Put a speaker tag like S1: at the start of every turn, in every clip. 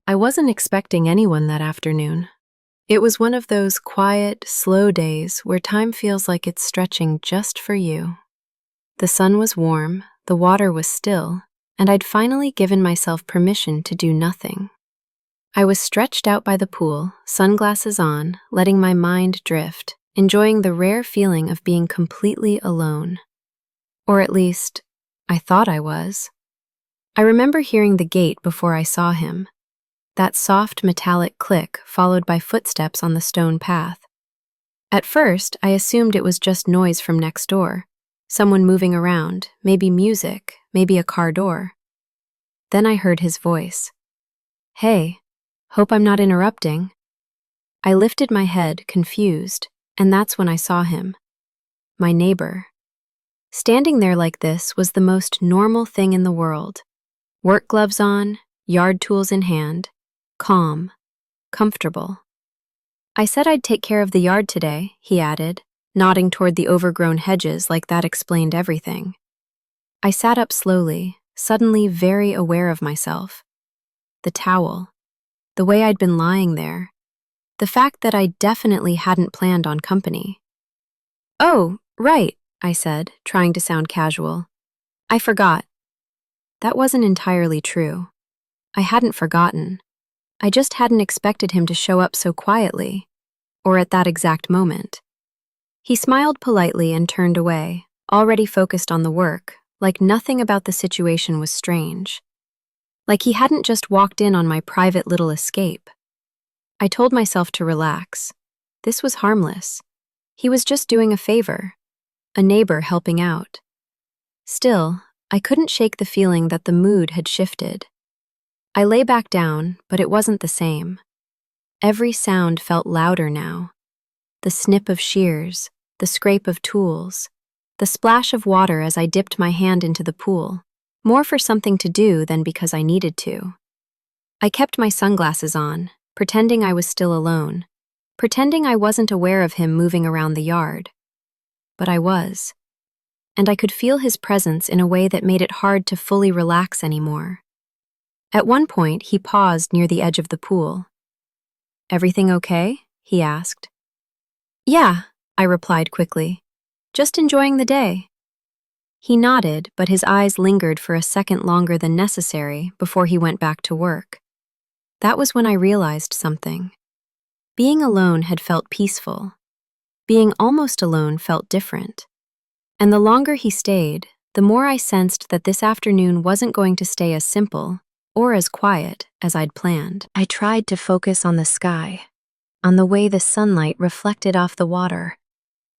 S1: I wasn't expecting anyone that afternoon. It was one of those quiet, slow days where time feels like it's stretching just for you. The sun was warm, the water was still, and I'd finally given myself permission to do nothing. I was stretched out by the pool, sunglasses on, letting my mind drift, enjoying the rare feeling of being completely alone. Or at least, I thought I was. I remember hearing the gate before I saw him. That soft metallic click followed by footsteps on the stone path. At first, I assumed it was just noise from next door, someone moving around, maybe music, maybe a car door. Then I heard his voice. "Hey, hope I'm not interrupting." I lifted my head, confused, and that's when I saw him. My neighbor. Standing there like this was the most normal thing in the world. Work gloves on, yard tools in hand, calm, comfortable. "I said I'd take care of the yard today," he added, nodding toward the overgrown hedges like that explained everything. I sat up slowly, suddenly very aware of myself. The towel, the way I'd been lying there, the fact that I definitely hadn't planned on company. "Oh, right," I said, trying to sound casual. "I forgot." That wasn't entirely true. I hadn't forgotten. I just hadn't expected him to show up so quietly, or at that exact moment. He smiled politely and turned away, already focused on the work, like nothing about the situation was strange. Like he hadn't just walked in on my private little escape. I told myself to relax. This was harmless. He was just doing a favor, a neighbor helping out. Still, I couldn't shake the feeling that the mood had shifted. I lay back down, but it wasn't the same. Every sound felt louder now. The snip of shears, the scrape of tools, the splash of water as I dipped my hand into the pool, more for something to do than because I needed to. I kept my sunglasses on, pretending I was still alone, pretending I wasn't aware of him moving around the yard. But I was. And I could feel his presence in a way that made it hard to fully relax anymore. At one point, he paused near the edge of the pool. "Everything okay?" he asked. "Yeah," I replied quickly. "Just enjoying the day." He nodded, but his eyes lingered for a second longer than necessary before he went back to work. That was when I realized something. Being alone had felt peaceful. Being almost alone felt different. And the longer he stayed, the more I sensed that this afternoon wasn't going to stay as simple or as quiet as I'd planned. I tried to focus on the sky, on the way the sunlight reflected off the water,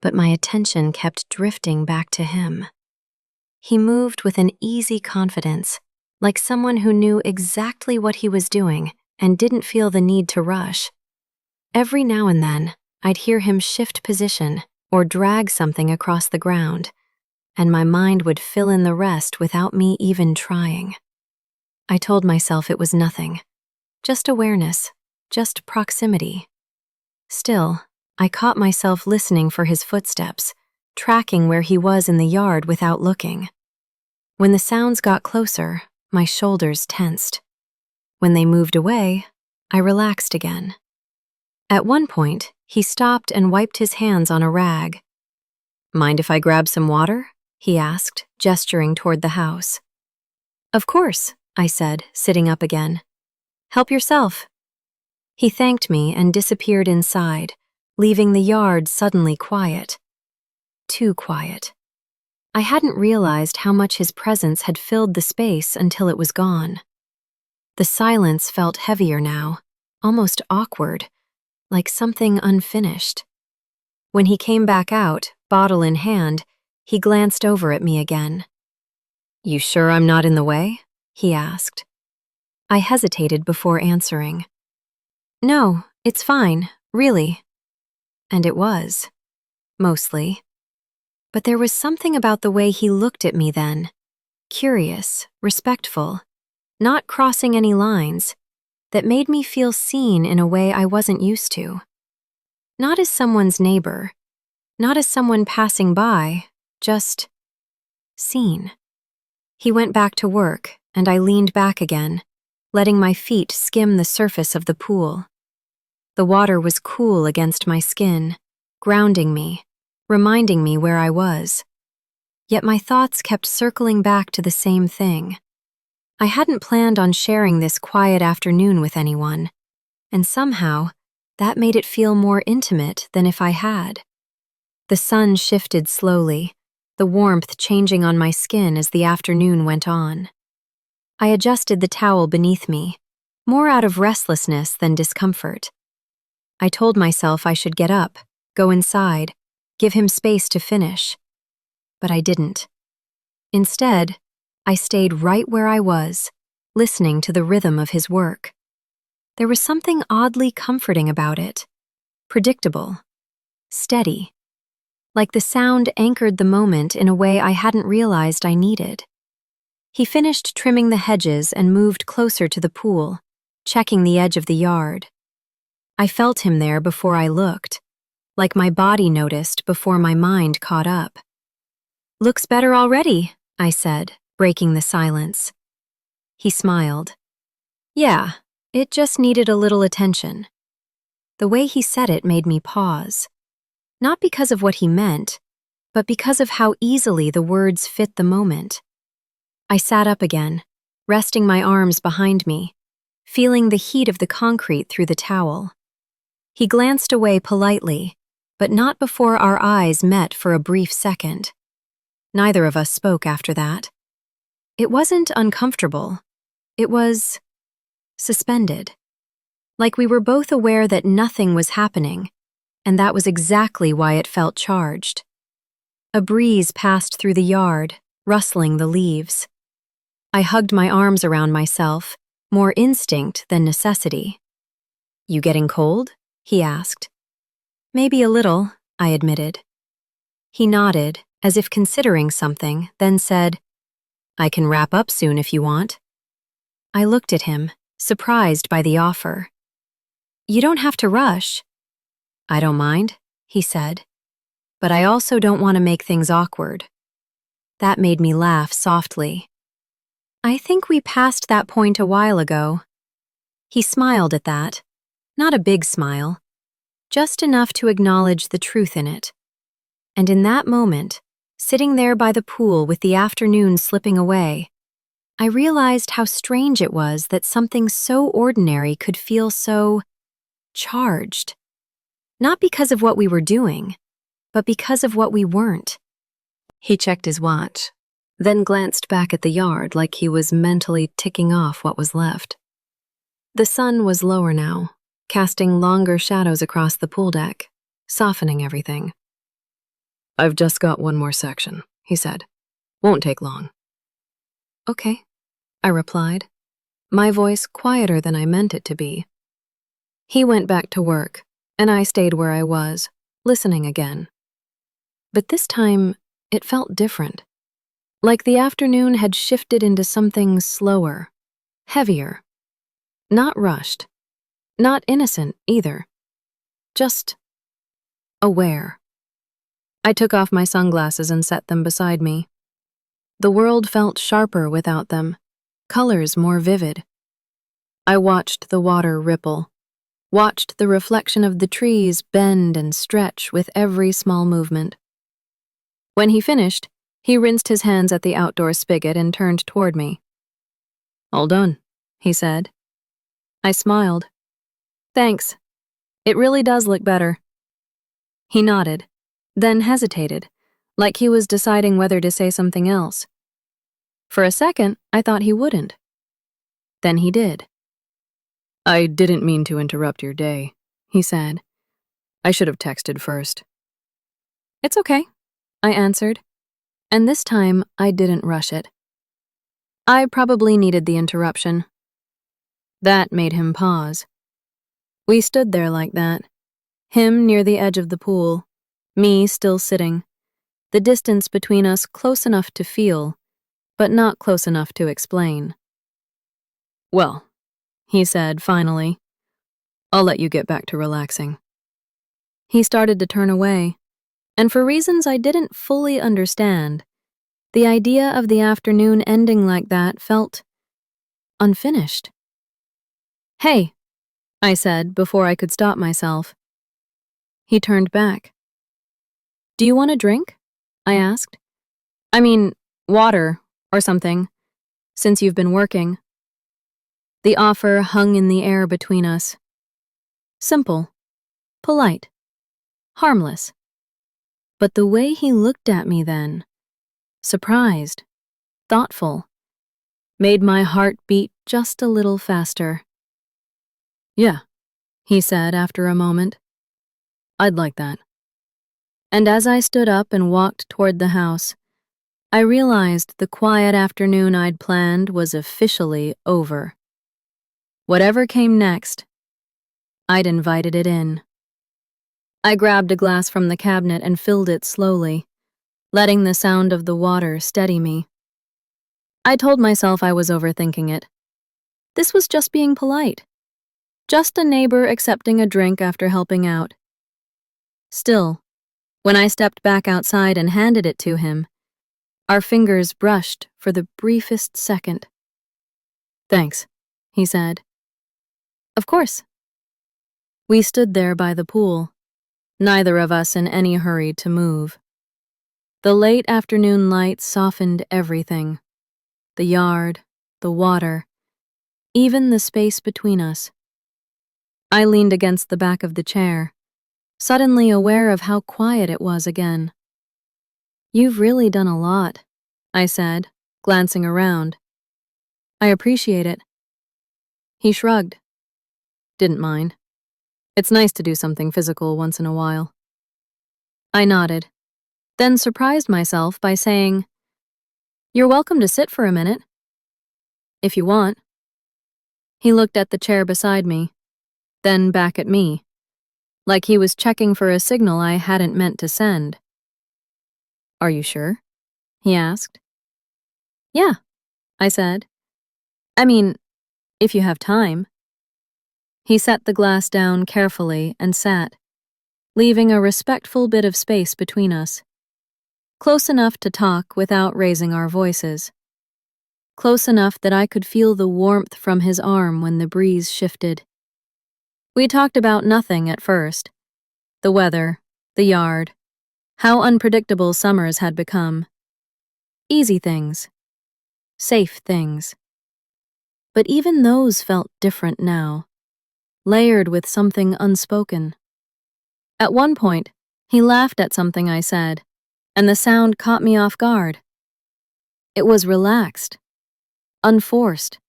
S1: but my attention kept drifting back to him. He moved with an easy confidence, like someone who knew exactly what he was doing and didn't feel the need to rush. Every now and then, I'd hear him shift position or drag something across the ground, and my mind would fill in the rest without me even trying. I told myself it was nothing, just awareness, just proximity. Still, I caught myself listening for his footsteps, tracking where he was in the yard without looking. When the sounds got closer, my shoulders tensed. When they moved away, I relaxed again. At one point, he stopped and wiped his hands on a rag. "Mind if I grab some water?" he asked, gesturing toward the house. "Of course," I said, sitting up again. "Help yourself." He thanked me and disappeared inside, leaving the yard suddenly quiet. Too quiet. I hadn't realized how much his presence had filled the space until it was gone. The silence felt heavier now, almost awkward, like something unfinished. When he came back out, bottle in hand, he glanced over at me again. "You sure I'm not in the way?" he asked. I hesitated before answering. "No, it's fine, really." And it was. Mostly. But there was something about the way he looked at me then. Curious, respectful, not crossing any lines, that made me feel seen in a way I wasn't used to. Not as someone's neighbor, not as someone passing by, just seen. He went back to work, and I leaned back again, letting my feet skim the surface of the pool. The water was cool against my skin, grounding me, reminding me where I was. Yet my thoughts kept circling back to the same thing. I hadn't planned on sharing this quiet afternoon with anyone, and somehow, that made it feel more intimate than if I had. The sun shifted slowly, the warmth changing on my skin as the afternoon went on. I adjusted the towel beneath me, more out of restlessness than discomfort. I told myself I should get up, go inside, give him space to finish. But I didn't. Instead, I stayed right where I was, listening to the rhythm of his work. There was something oddly comforting about it. Predictable. Steady. Like the sound anchored the moment in a way I hadn't realized I needed. He finished trimming the hedges and moved closer to the pool, checking the edge of the yard. I felt him there before I looked, like my body noticed before my mind caught up. "Looks better already," I said, breaking the silence. He smiled. "Yeah, it just needed a little attention." The way he said it made me pause. Not because of what he meant, but because of how easily the words fit the moment. I sat up again, resting my arms behind me, feeling the heat of the concrete through the towel. He glanced away politely, but not before our eyes met for a brief second. Neither of us spoke after that. It wasn't uncomfortable. It was suspended. Like we were both aware that nothing was happening, and that was exactly why it felt charged. A breeze passed through the yard, rustling the leaves. I hugged my arms around myself, more instinct than necessity. "You getting cold?" he asked. "Maybe a little," I admitted. He nodded, as if considering something, then said, "I can wrap up soon if you want." I looked at him, surprised by the offer. "You don't have to rush." "I don't mind," he said. "But I also don't want to make things awkward." That made me laugh softly. "I think we passed that point a while ago." He smiled at that. Not a big smile, just enough to acknowledge the truth in it. And in that moment, sitting there by the pool with the afternoon slipping away, I realized how strange it was that something so ordinary could feel so charged. Not because of what we were doing, but because of what we weren't. He checked his watch, then glanced back at the yard like he was mentally ticking off what was left. The sun was lower now, casting longer shadows across the pool deck, softening everything. "I've just got one more section," he said. "Won't take long." "Okay," I replied, my voice quieter than I meant it to be. He went back to work, and I stayed where I was, listening again. But this time, it felt different. Like the afternoon had shifted into something slower, heavier. Not rushed. Not innocent, either. Just aware. I took off my sunglasses and set them beside me. The world felt sharper without them, colors more vivid. I watched the water ripple, watched the reflection of the trees bend and stretch with every small movement. When he finished, he rinsed his hands at the outdoor spigot and turned toward me. "All done," he said. I smiled. "Thanks. It really does look better." He nodded, then hesitated, like he was deciding whether to say something else. For a second, I thought he wouldn't. Then he did. "I didn't mean to interrupt your day," he said. "I should have texted first." "It's okay," I answered, and this time I didn't rush it. I probably needed the interruption. That made him pause. We stood there like that, him near the edge of the pool, me still sitting, the distance between us close enough to feel, but not close enough to explain. "Well," he said finally, "I'll let you get back to relaxing." He started to turn away, and for reasons I didn't fully understand, the idea of the afternoon ending like that felt unfinished. "Hey," I said before I could stop myself. He turned back. "Do you want a drink?" I asked. "I mean, water or something, since you've been working." The offer hung in the air between us. Simple, polite, harmless. But the way he looked at me then, surprised, thoughtful, made my heart beat just a little faster. "Yeah," he said after a moment. "I'd like that." And as I stood up and walked toward the house, I realized the quiet afternoon I'd planned was officially over. Whatever came next, I'd invited it in. I grabbed a glass from the cabinet and filled it slowly, letting the sound of the water steady me. I told myself I was overthinking it. This was just being polite. Just a neighbor accepting a drink after helping out. Still, when I stepped back outside and handed it to him, our fingers brushed for the briefest second. "Thanks," he said. "Of course." We stood there by the pool, neither of us in any hurry to move. The late afternoon light softened everything. The yard, the water, even the space between us. I leaned against the back of the chair, suddenly aware of how quiet it was again. "You've really done a lot," I said, glancing around. "I appreciate it." He shrugged. "Didn't mind. It's nice to do something physical once in a while." I nodded, then surprised myself by saying, "You're welcome to sit for a minute, if you want." He looked at the chair beside me, then back at me, like he was checking for a signal I hadn't meant to send. "Are you sure?" he asked. "Yeah," I said. "I mean, if you have time." He set the glass down carefully and sat, leaving a respectful bit of space between us. Close enough to talk without raising our voices. Close enough that I could feel the warmth from his arm when the breeze shifted. We talked about nothing at first. The weather, the yard, how unpredictable summers had become. Easy things. Safe things. But even those felt different now, layered with something unspoken. At one point, he laughed at something I said, and the sound caught me off guard. It was relaxed, unforced.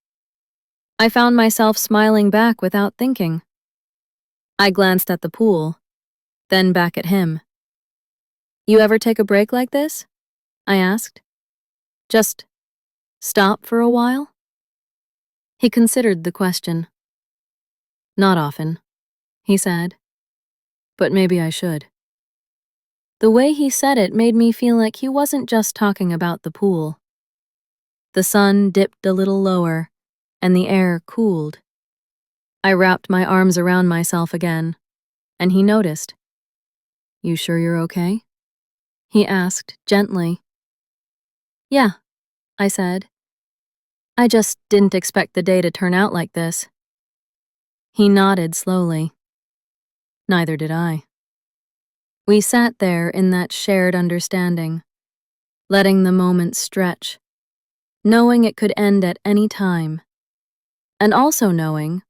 S1: I found myself smiling back without thinking. I glanced at the pool, then back at him. "You ever take a break like this?" I asked. "Just stop for a while?" He considered the question. "Not often," he said. "But maybe I should." The way he said it made me feel like he wasn't just talking about the pool. The sun dipped a little lower, and the air cooled. I wrapped my arms around myself again, and he noticed. "You sure you're okay?" he asked gently. "Yeah," I said. "I just didn't expect the day to turn out like this." He nodded slowly. Neither did I. We sat there in that shared understanding, letting the moment stretch, knowing it could end at any time, and also knowing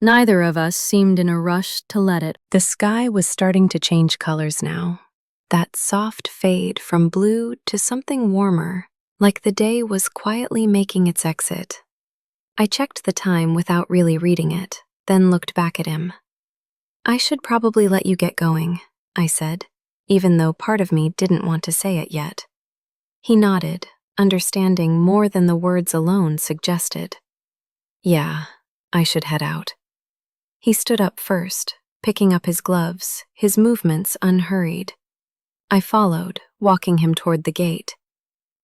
S1: neither of us seemed in a rush to let it. The sky was starting to change colors now, that soft fade from blue to something warmer, like the day was quietly making its exit. I checked the time without really reading it, then looked back at him. "I should probably let you get going," I said, even though part of me didn't want to say it yet. He nodded, understanding more than the words alone suggested. "Yeah, I should head out." He stood up first, picking up his gloves, his movements unhurried. I followed, walking him toward the gate.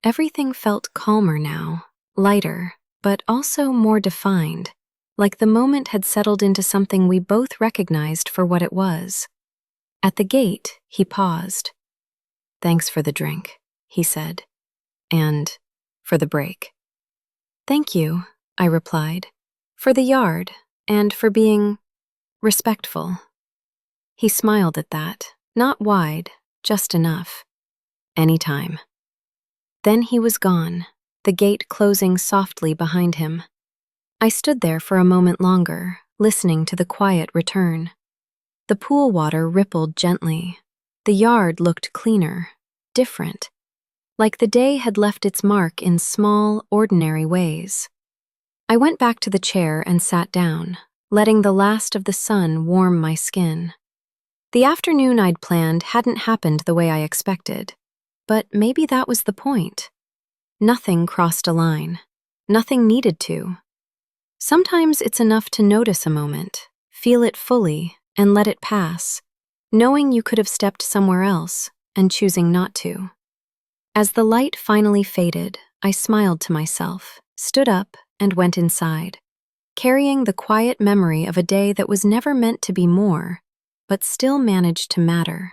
S1: Everything felt calmer now, lighter, but also more defined, like the moment had settled into something we both recognized for what it was. At the gate, he paused. "Thanks for the drink," he said, "and for the break." "Thank you," I replied, "for the yard and for being respectful. He smiled at that, not wide, just enough. Anytime. Then he was gone, the gate closing softly behind him. I stood there for a moment longer, listening to the quiet return. The pool water rippled gently. The yard looked cleaner, different, like the day had left its mark in small, ordinary ways. I went back to the chair and sat down, letting the last of the sun warm my skin. The afternoon I'd planned hadn't happened the way I expected, but maybe that was the point. Nothing crossed a line. Nothing needed to. Sometimes it's enough to notice a moment, feel it fully, and let it pass, knowing you could have stepped somewhere else and choosing not to. As the light finally faded, I smiled to myself, stood up, and went inside, carrying the quiet memory of a day that was never meant to be more, but still managed to matter.